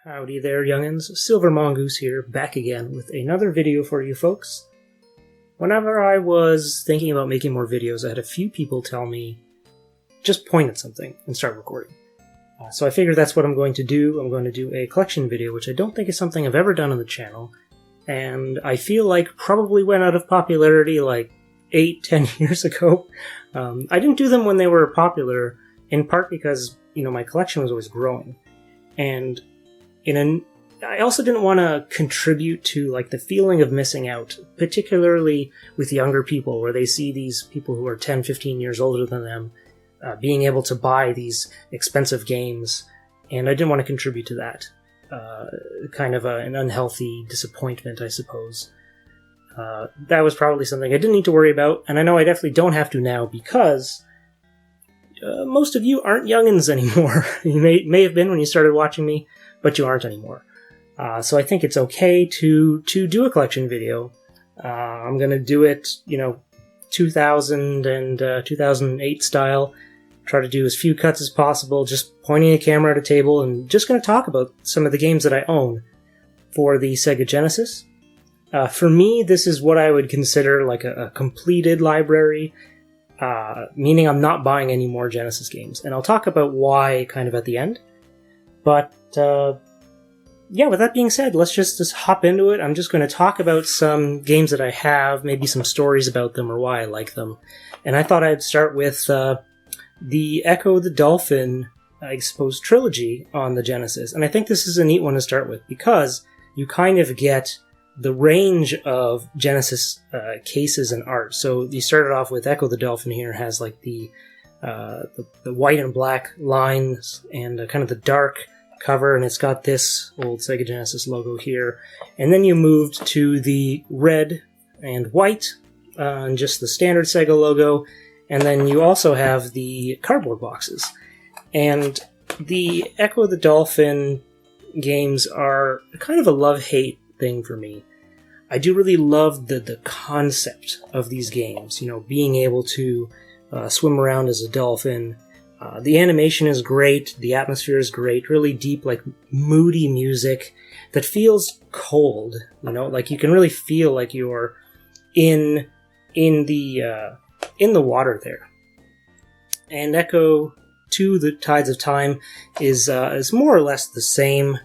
Howdy there, youngins. Silver Mongoose here, back again with another video for you folks. Whenever I was thinking about making more videos, I had a few people tell me, just point at something and start recording. So I figured that's what I'm going to do. I'm going to do a collection video, which I don't think is something I've ever done on the channel, and I feel like probably went out of popularity like 8-10 years ago. I didn't do them when they were popular, in part because, my collection was always growing. And I also didn't want to contribute to the feeling of missing out, particularly with younger people, where they see these people who are 10-15 years older than them being able to buy these expensive games, and I didn't want to contribute to that. Kind of an unhealthy disappointment, I suppose. That was probably something I didn't need to worry about, and I know I definitely don't have to now, because most of you aren't youngins anymore. You may have been when you started watching me, but you aren't anymore. So I think it's okay to do a collection video. I'm going to do it, 2000 and 2008 style. Try to do as few cuts as possible, just pointing a camera at a table, and just going to talk about some of the games that I own for the Sega Genesis. For me, this is what I would consider a completed library, meaning I'm not buying any more Genesis games. And I'll talk about why kind of at the end. But, yeah, with that being said, let's just hop into it. I'm just going to talk about some games that I have, maybe some stories about them or why I like them. And I thought I'd start with the Echo the Dolphin, I suppose, trilogy on the Genesis. And I think this is a neat one to start with, because you kind of get the range of Genesis cases and art. So you started off with Echo the Dolphin here, has the white and black lines and kind of the dark cover, and it's got this old Sega Genesis logo here. And then you moved to the red and white, and just the standard Sega logo, and then you also have the cardboard boxes. And the Echo the Dolphin games are kind of a love-hate thing for me. I do really love the concept of these games, being able to swim around as a dolphin. The animation is great, the atmosphere is great, really deep, moody music that feels cold, you can really feel like you're in the water there. And Echo 2, The Tides of Time, is more or less the same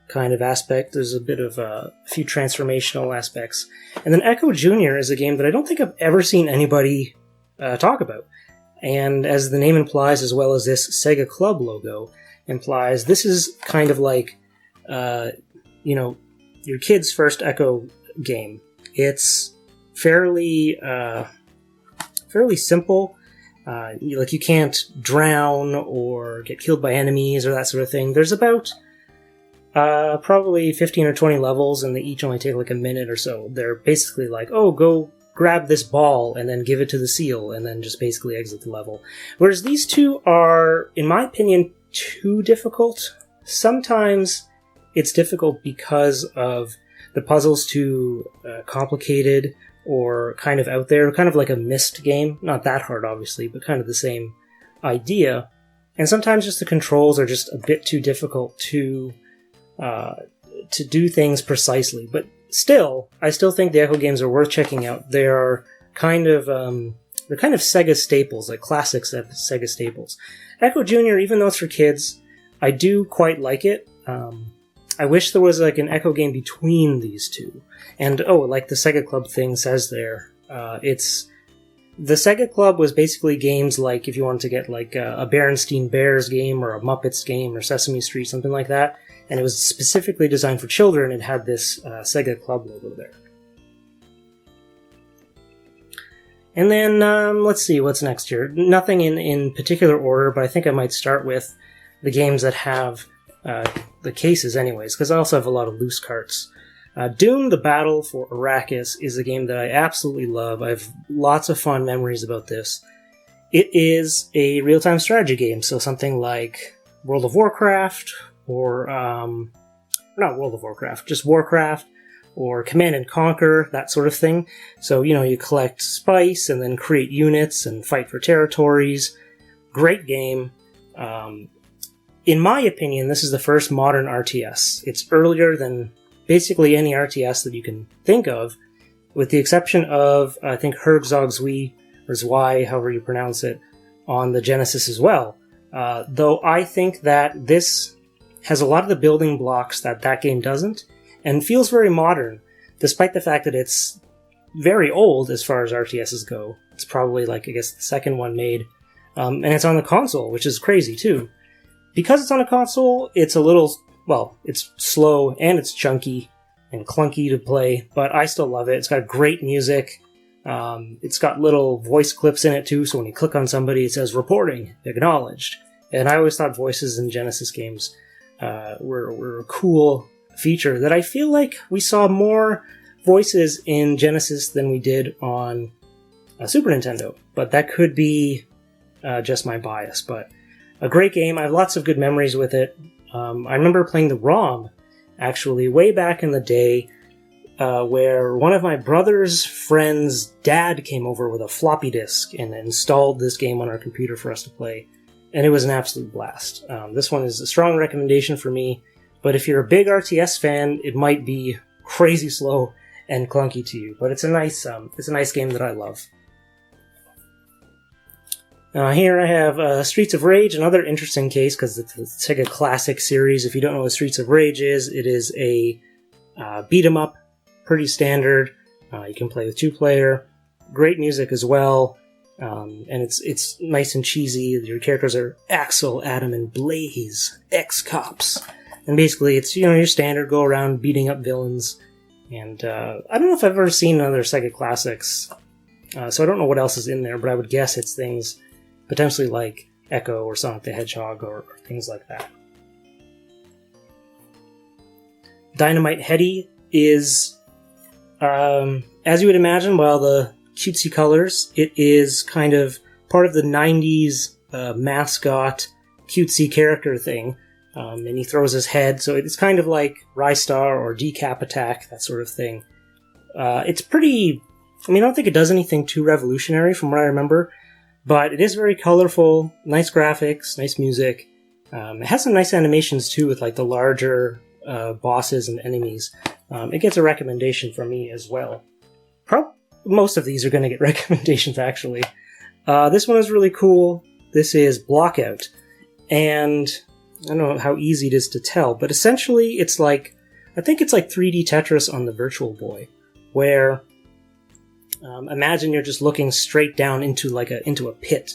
kind of aspect. There's a bit of a few transformational aspects. And then Echo Jr. is a game that I don't think I've ever seen anybody talk about. And as the name implies, as well as this Sega Club logo implies, this is kind of your kid's first Echo game. It's fairly simple. You can't drown or get killed by enemies or that sort of thing. There's about probably 15 or 20 levels, and they each only take a minute or so. They're basically go grab this ball and then give it to the seal, and then just basically exit the level. Whereas these two are, in my opinion, too difficult. Sometimes it's difficult because of the puzzles too complicated or kind of out there, kind of like a Myst game. Not that hard, obviously, but kind of the same idea. And sometimes just the controls are just a bit too difficult to do things precisely. But still, I still think the Echo games are worth checking out. They are kind of Sega staples, classic Sega staples. Echo Jr., even though it's for kids, I do quite like it. I wish there was an Echo game between these two. And the Sega Club thing says there, it's the Sega Club was basically games if you wanted to get a Berenstain Bears game or a Muppets game or Sesame Street, something like that. And it was specifically designed for children. It had this Sega Club logo there. And then, let's see, what's next here? Nothing in particular order, but I think I might start with the games that have the cases anyways, because I also have a lot of loose carts. Doom: The Battle for Arrakis is a game that I absolutely love. I have lots of fond memories about this. It is a real-time strategy game, so something like World of Warcraft, or, not World of Warcraft, just Warcraft, or Command & Conquer, that sort of thing. So, you collect spice, and then create units, and fight for territories. Great game. in my opinion, this is the first modern RTS. It's earlier than basically any RTS that you can think of, with the exception of, I think, Herzog Zwei, or Zwei, however you pronounce it, on the Genesis as well. Though I think that this has a lot of the building blocks that that game doesn't, and feels very modern, despite the fact that it's very old as far as RTSs go. It's probably, like, I guess, the second one made. And it's on the console, which is crazy, too. Because it's on a console, it's a little, well, it's slow and it's chunky and clunky to play, but I still love it. It's got great music. It's got little voice clips in it, too, so when you click on somebody, it says, reporting, acknowledged. And I always thought voices in Genesis games were a cool feature that I feel like we saw more voices in Genesis than we did on Super Nintendo. But that could be just my bias, but a great game. I have lots of good memories with it. I remember playing the ROM, actually, way back in the day, where one of my brother's friend's dad came over with a floppy disk and installed this game on our computer for us to play, and it was an absolute blast. This one is a strong recommendation for me, but if you're a big RTS fan, it might be crazy slow and clunky to you, but it's a nice game that I love. Here I have Streets of Rage, another interesting case because it's a SEGA Classic series. If you don't know what Streets of Rage is, it is a beat 'em up, pretty standard. You can play with 2-player. Great music as well, and it's nice and cheesy. Your characters are Axel, Adam, and Blaze, ex-cops. And basically it's, your standard go around beating up villains. And I don't know if I've ever seen other SEGA Classics, so I don't know what else is in there, but I would guess it's things potentially like Echo or Sonic the Hedgehog or things like that. Dynamite Headdy is, as you would imagine, while the cutesy colors, it is kind of part of the 90s mascot cutesy character thing. And he throws his head, so it's kind of like Rystar or Decap Attack, that sort of thing. It's pretty... I don't think it does anything too revolutionary from what I remember, but it is very colorful, nice graphics, nice music. It has some nice animations, too, with like the larger bosses and enemies. It gets a recommendation from me as well. Most of these are going to get recommendations, actually. This one is really cool. This is Blockout. And I don't know how easy it is to tell, but essentially it's like, I think it's like 3D Tetris on the Virtual Boy, where imagine you're just looking straight down into a pit,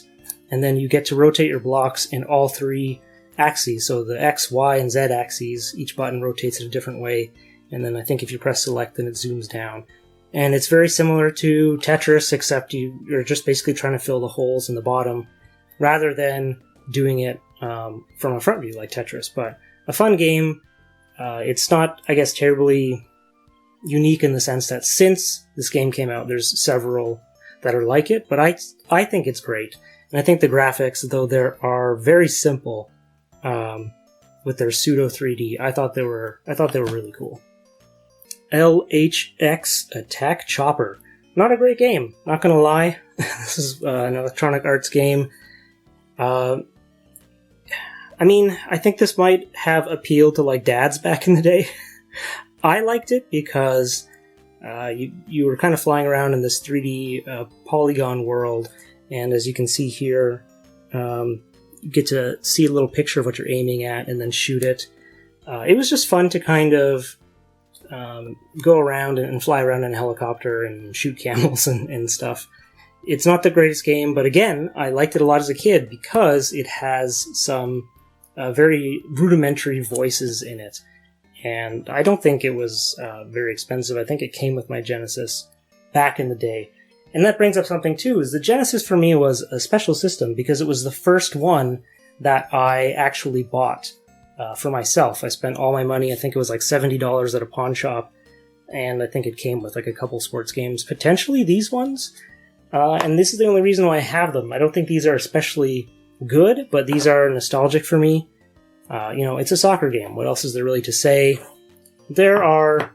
and then you get to rotate your blocks in all 3 axes. So the X, Y, and Z axes, each button rotates in a different way, and then I think if you press select, then it zooms down. And it's very similar to Tetris, except you're just basically trying to fill the holes in the bottom, rather than doing it from a front view like Tetris. But a fun game. It's not, I guess, terribly unique in the sense that since this game came out, there's several that are like it, but I think it's great. And I think the graphics, though they are very simple, with their pseudo 3D, I thought they were really cool. LHX Attack Chopper. Not a great game, not gonna lie. This is an Electronic Arts game. I think this might have appeal to like dads back in the day. I liked it because you were kind of flying around in this 3D polygon world, and as you can see here, you get to see a little picture of what you're aiming at and then shoot it. It was just fun to kind of go around and fly around in a helicopter and shoot camels and stuff. It's not the greatest game, but again, I liked it a lot as a kid because it has some very rudimentary voices in it. And I don't think it was very expensive. I think it came with my Genesis back in the day. And that brings up something too, is the Genesis for me was a special system because it was the first one that I actually bought for myself. I spent all my money, I think it was like $70 at a pawn shop, and I think it came with like a couple sports games, potentially these ones. And this is the only reason why I have them. I don't think these are especially good, but these are nostalgic for me. It's a soccer game. What else is there really to say? There are,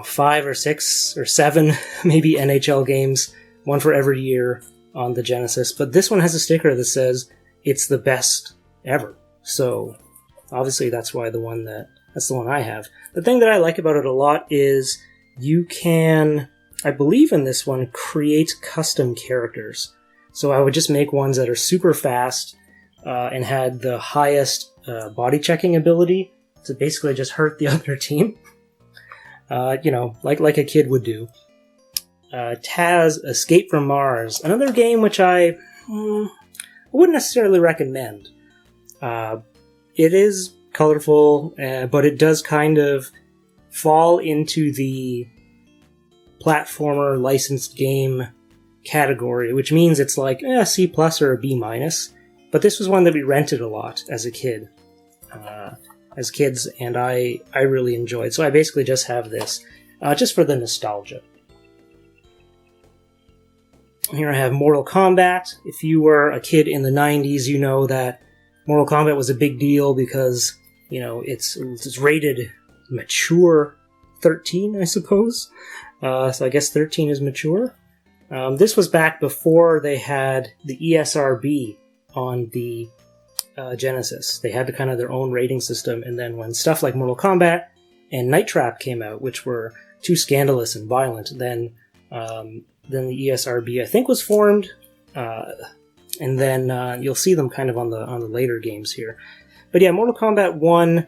5 or 6 or 7 maybe NHL games, one for every year on the Genesis, but this one has a sticker that says it's the best ever. So obviously that's the one I have. The thing that I like about it a lot is you can, I believe in this one, create custom characters. So I would just make ones that are super fast and had the highest body checking ability to basically just hurt the other team. Like a kid would do. Taz Escape from Mars, another game which I wouldn't necessarily recommend. It is colorful, but it does kind of fall into the platformer licensed game category, which means it's like a C plus or a B minus. But this was one that we rented a lot as kids, and I really enjoyed. So I basically just have this, just for the nostalgia. Here I have Mortal Kombat. If you were a kid in the 90s, you know that Mortal Kombat was a big deal because, it's rated mature 13, I suppose. So I guess 13 is mature. This was back before they had the ESRB on the Genesis. They had kind of their own rating system, and then when stuff like Mortal Kombat and Night Trap came out, which were too scandalous and violent, then the ESRB, I think, was formed, and then you'll see them kind of on the later games here. But yeah, Mortal Kombat 1,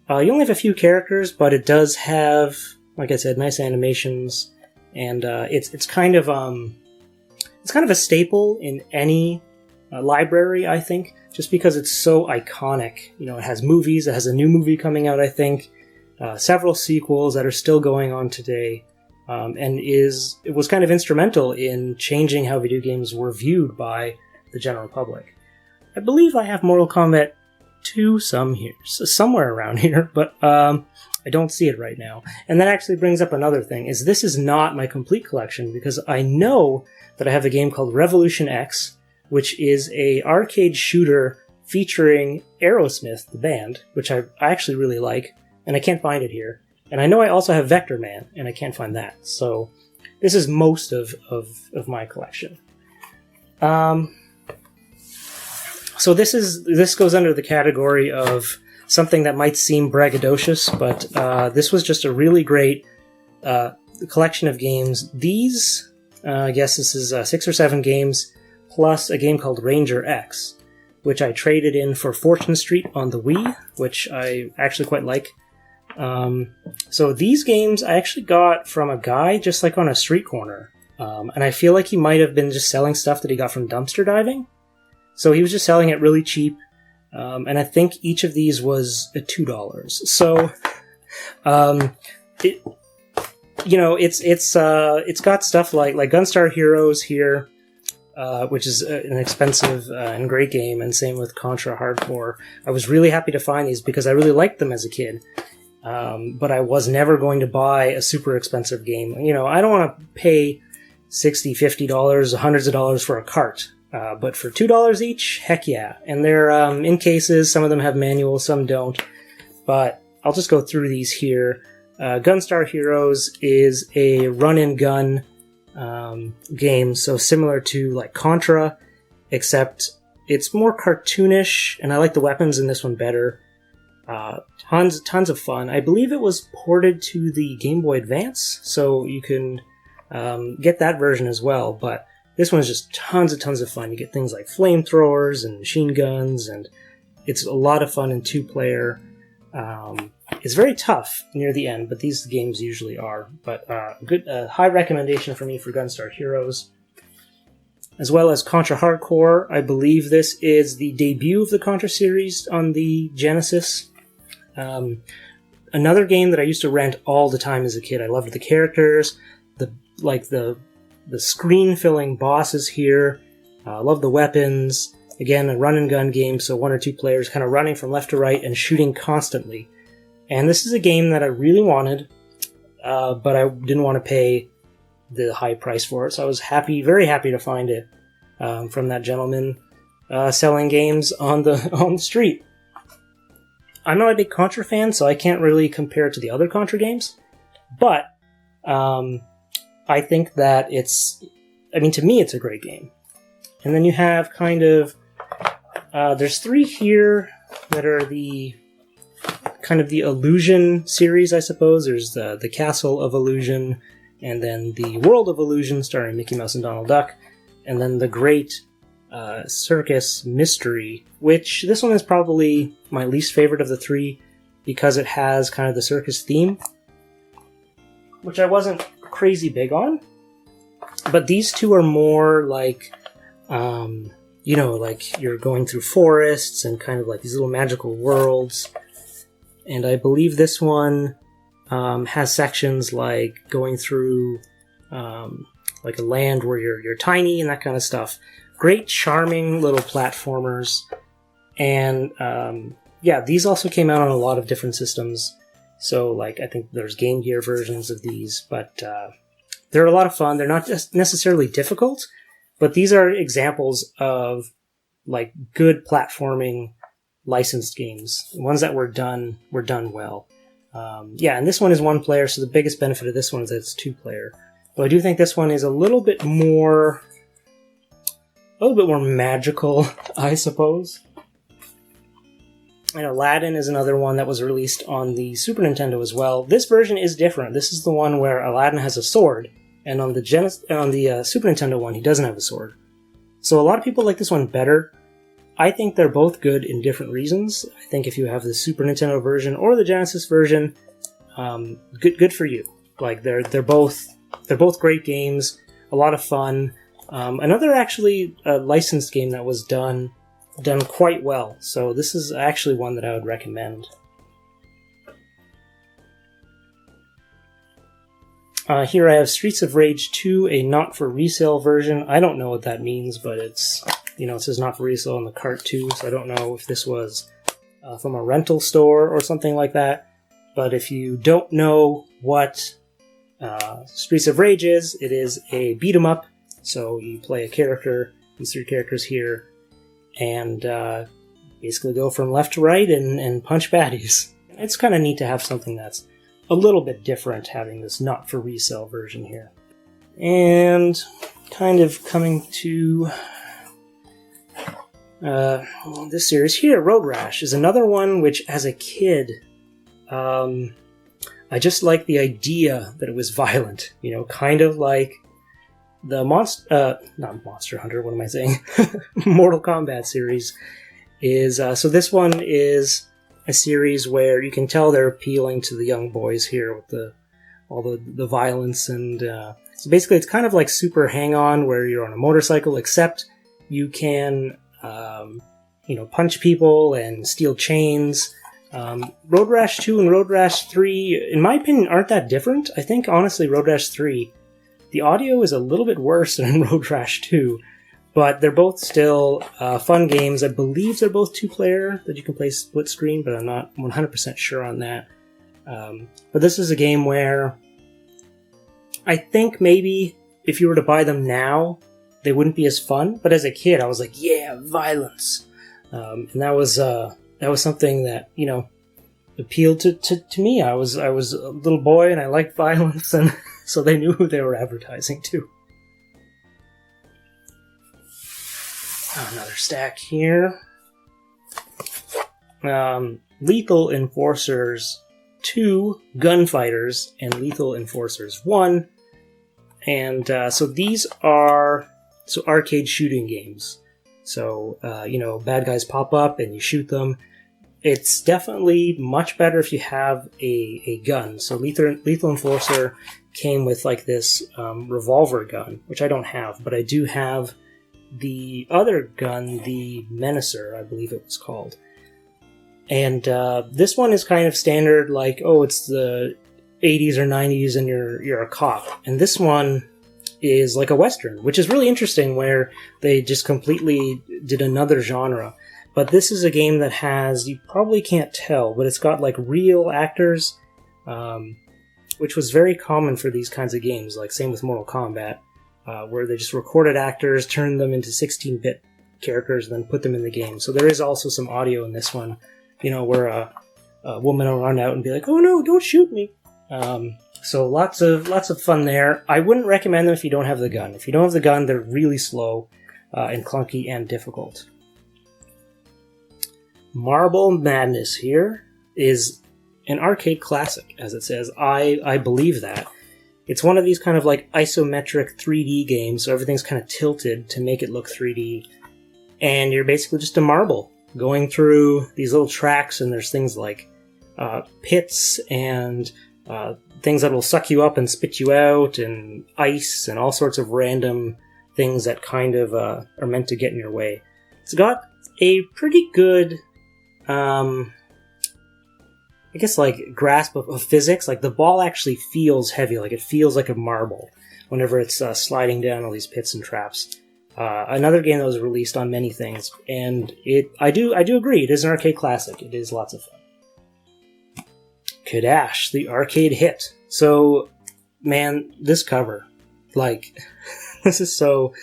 you only have a few characters, but it does have, like I said, nice animations, and it's kind of a staple in any library, I think, just because it's so iconic. It has movies. It has a new movie coming out, I think, several sequels that are still going on today. And it was kind of instrumental in changing how video games were viewed by the general public. I believe I have Mortal Kombat 2 somewhere around here, but I don't see it right now. And that actually brings up another thing, is this is not my complete collection, because I know that I have a game called Revolution X, which is a arcade shooter featuring Aerosmith, the band, which I actually really like, and I can't find it here. And I know I also have Vector Man, and I can't find that. So this is most of my collection. So this goes under the category of something that might seem braggadocious, but this was just a really great collection of games. These, I guess this is 6 or 7 games, plus a game called Ranger X, which I traded in for Fortune Street on the Wii, which I actually quite like. So these games I actually got from a guy just like on a street corner. And I feel like he might have been just selling stuff that he got from dumpster diving. So he was just selling it really cheap. And I think each of these was $2. So, it's got stuff like Gunstar Heroes here, which is an expensive and great game, and same with Contra Hardcore. I was really happy to find these because I really liked them as a kid. But I was never going to buy a super expensive game. I don't want to pay $60, $50, hundreds of dollars for a cart. But for $2 each, heck yeah. And they're in cases. Some of them have manuals, some don't. But I'll just go through these here. Gunstar Heroes is a run-and-gun game, so similar to like Contra, except it's more cartoonish, and I like the weapons in this one better. Tons of fun. I believe it was ported to the Game Boy Advance, so you can get that version as well, but this one is just tons of fun. You get things like flamethrowers and machine guns, and it's a lot of fun in 2-player. It's very tough near the end, but these games usually are. But good, high recommendation for me for Gunstar Heroes. As well as Contra Hardcore. I believe this is the debut of the Contra series on the Genesis. Another game that I used to rent all the time as a kid. I loved the characters, the screen-filling bosses here. I love the weapons. Again, a run-and-gun game, so 1 or 2 players kind of running from left to right and shooting constantly. And this is a game that I really wanted, but I didn't want to pay the high price for it, so I was very happy to find it from that gentleman selling games on the street. I'm not a big Contra fan, so I can't really compare it to the other Contra games, but I think that to me, it's a great game. And then you have kind of There's 3 here that are the kind of the Illusion series, I suppose. There's the Castle of Illusion, and then the World of Illusion starring Mickey Mouse and Donald Duck, and then the Great Circus Mystery, which this one is probably my least favorite of the 3 because it has kind of the circus theme, which I wasn't crazy big on. But these 2 are more like, like you're going through forests and kind of like these little magical worlds. And I believe this one has sections like going through like a land where you're tiny and that kind of stuff. Great, charming little platformers. And these also came out on a lot of different systems. So like I think there's Game Gear versions of these, but they're a lot of fun. They're not just necessarily difficult, but these are examples of like good platforming licensed games. Ones that were done well. And this one is 1 player, so the biggest benefit of this one is that it's 2 player. But I do think this one is a little bit more magical, I suppose. And Aladdin is another one that was released on the Super Nintendo as well. This version is different. This is the one where Aladdin has a sword, and on the Super Nintendo one, he doesn't have a sword. So a lot of people like this one better. I think they're both good in different reasons. I think if you have the Super Nintendo version or the Genesis version, good for you. Like they're both great games, a lot of fun. Another actually licensed game that was done quite well. So this is actually one that I would recommend. Here I have Streets of Rage 2, a not for resale version. I don't know what that means, but it's, it says not for resale on the cart too, so I don't know if this was from a rental store or something like that. But if you don't know what Streets of Rage is, it is a beat 'em up. So you play a character, these 3 characters here, and basically go from left to right and punch baddies. It's kind of neat to have something that's a little bit different, having this not for resale version here. And kind of coming to this series here, Road Rash, is another one which, as a kid, I just liked the idea that it was violent. Kind of like the not Monster Hunter, what am I saying? Mortal Kombat series is, so this one is a series where you can tell they're appealing to the young boys here with all the violence, and so basically it's kind of like Super Hang-On where you're on a motorcycle, except you can punch people and steal chains. Road Rash 2 and Road Rash 3, in my opinion, aren't that different. I think, honestly, Road Rash 3, the audio is a little bit worse than in Road Rash 2, but they're both still fun games. I believe they're both 2-player, that you can play split screen, but I'm not 100% sure on that. But this is a game where I think maybe if you were to buy them now, they wouldn't be as fun, but as a kid, I was like, yeah, violence. And that was something that, appealed to me. I was a little boy and I liked violence, and so they knew who they were advertising to. Another stack here. Lethal Enforcers 2, Gunfighters, and Lethal Enforcers 1. And so these are arcade shooting games. So, bad guys pop up and you shoot them. It's definitely much better if you have a gun. So Lethal Enforcer came with like this revolver gun, which I don't have, but I do have the other gun, the Menacer, I believe it was called. And this one is kind of standard, like, oh, it's the 80s or 90s and you're a cop. And this one is like a Western, which is really interesting, where they just completely did another genre. But this is a game that has, you probably can't tell, but it's got like real actors, which was very common for these kinds of games, like same with Mortal Kombat, where they just recorded actors, turned them into 16-bit characters, and then put them in the game. So there is also some audio in this one, where a woman will run out and be like, oh no, don't shoot me. So lots of fun there. I wouldn't recommend them if you don't have the gun. If you don't have the gun, they're really slow and clunky and difficult. Marble Madness here is an arcade classic, as it says. I believe that. It's one of these kind of like isometric 3D games, so everything's kind of tilted to make it look 3D. And you're basically just a marble going through these little tracks, and there's things like pits and things that will suck you up and spit you out, and ice, and all sorts of random things that kind of are meant to get in your way. It's got a pretty good, I guess, like, grasp of physics. Like, the ball actually feels heavy, like it feels like a marble whenever it's sliding down all these pits and traps. Another game that was released on many things, and I do agree, it is an arcade classic. It is lots of fun. Kadash, the arcade hit. So, man, this cover, like, this is so,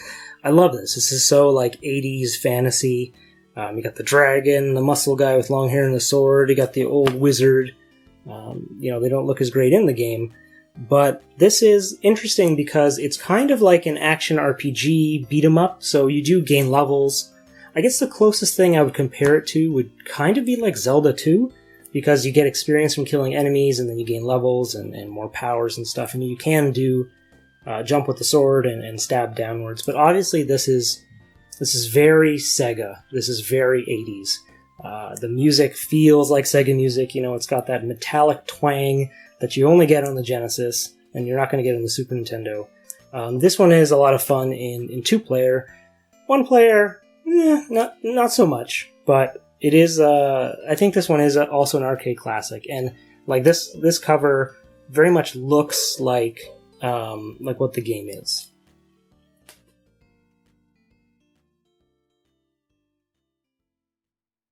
I love this. This is so, like, 80s fantasy. You got the dragon, the muscle guy with long hair and the sword. You got the old wizard. They don't look as great in the game. But this is interesting because it's kind of like an action RPG beat-em-up, so you do gain levels. I guess the closest thing I would compare it to would kind of be like Zelda 2, because you get experience from killing enemies, and then you gain levels and more powers and stuff, and you can do jump with the sword and stab downwards. But obviously this is very Sega. This is very 80s. The music feels like Sega music. It's got that metallic twang that you only get on the Genesis, and you're not going to get on the Super Nintendo. This one is a lot of fun in 2-player. 1-player, not so much. But it is, I think this one is also an arcade classic. And like this cover very much looks like what the game is.